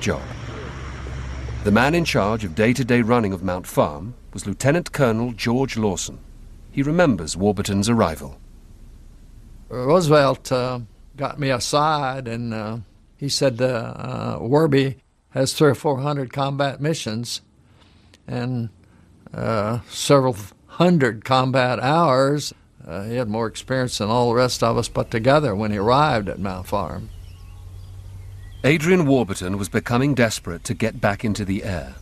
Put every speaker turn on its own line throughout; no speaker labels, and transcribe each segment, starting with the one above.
job. The man in charge of day-to-day running of Mount Farm was Lieutenant Colonel George Lawson. He remembers Warburton's arrival.
Roosevelt got me aside and he said Warby has 300 or 400 combat missions and several hundred combat hours. He had more experience than all the rest of us put together when he arrived at Mount Farm.
Adrian Warburton was becoming desperate to get back into the air.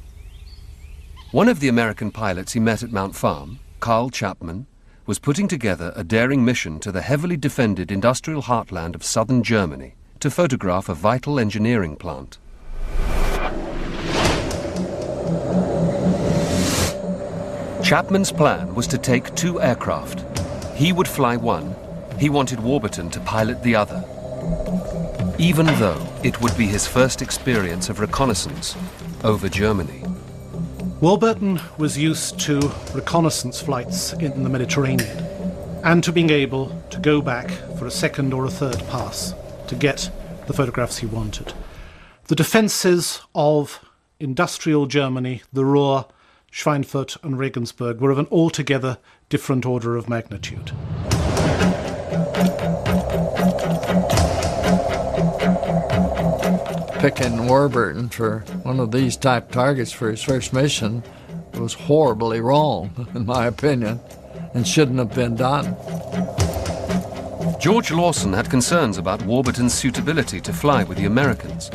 One of the American pilots he met at Mount Farm, Carl Chapman, was putting together a daring mission to the heavily defended industrial heartland of southern Germany to photograph a vital engineering plant. Chapman's plan was to take 2 aircraft. He would fly one. He wanted Warburton to pilot the other, even though it would be his first experience of reconnaissance over Germany.
Warburton was used to reconnaissance flights in the Mediterranean and to being able to go back for a second or a third pass to get the photographs he wanted. The defences of industrial Germany, the Ruhr, Schweinfurt and Regensburg, were of an altogether different order of magnitude.
Picking Warburton for one of these type targets for his first mission was horribly wrong, in my opinion, and shouldn't have been done.
George Lawson had concerns about Warburton's suitability to fly with the Americans.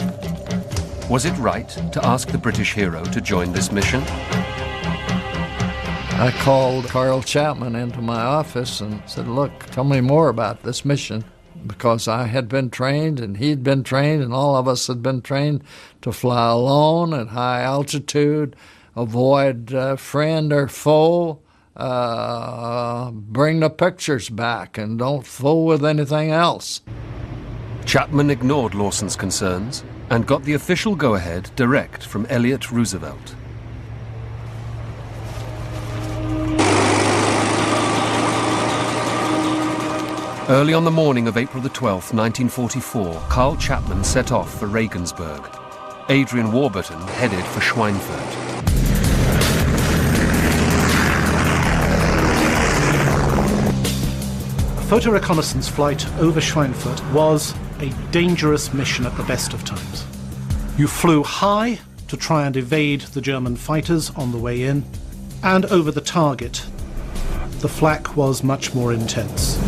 Was it right to ask the British hero to join this mission?
I called Carl Chapman into my office and said, look, tell me more about this mission, because I had been trained and he'd been trained and all of us had been trained to fly alone at high altitude, avoid friend or foe, bring the pictures back and don't fool with anything else.
Chapman ignored Lawson's concerns and got the official go-ahead direct from Elliott Roosevelt. Early on the morning of April the 12th, 1944, Carl Chapman set off for Regensburg. Adrian Warburton headed for Schweinfurt.
A photo reconnaissance flight over Schweinfurt was a dangerous mission at the best of times. You flew high to try and evade the German fighters on the way in, and over the target, the flak was much more intense.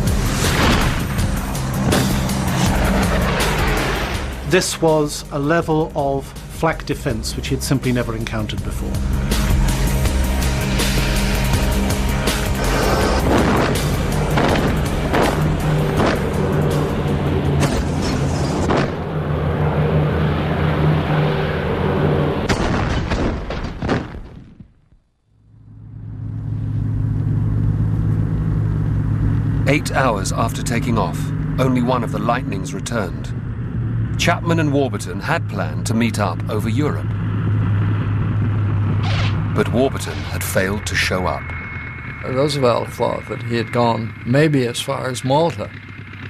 This was a level of flak defense which he had simply never encountered before.
Eight hours after taking off, only one of the Lightnings returned. Chapman and Warburton had planned to meet up over Europe. But Warburton had failed to show up.
Roosevelt thought that he had gone maybe as far as Malta.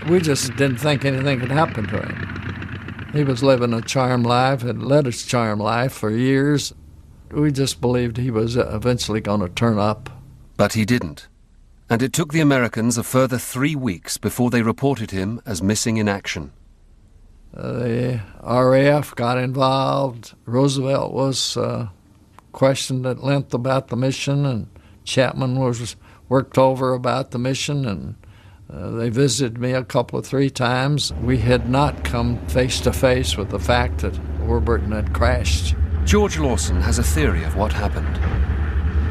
We just didn't think anything could happen to him. He was living a charmed life, had led his charmed life for years. We just believed he was eventually going to turn up.
But he didn't. And it took the Americans a further 3 weeks before they reported him as missing in action.
The RAF got involved. Roosevelt was questioned at length about the mission, and Chapman was worked over about the mission, and they visited me a couple of 3 times. We had not come face to face with the fact that Warburton had crashed.
George Lawson has a theory of what happened.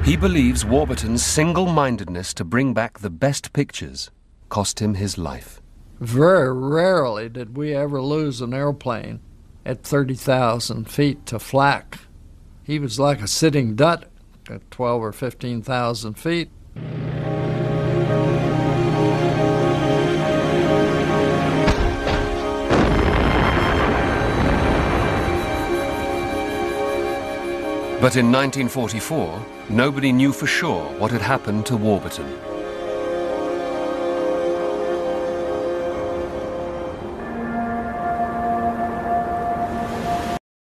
He believes Warburton's single-mindedness to bring back the best pictures cost him his life.
Very rarely did we ever lose an airplane at 30,000 feet to flak. He was like a sitting duck at 12 or 15,000 feet.
But in 1944, nobody knew for sure what had happened to Warburton.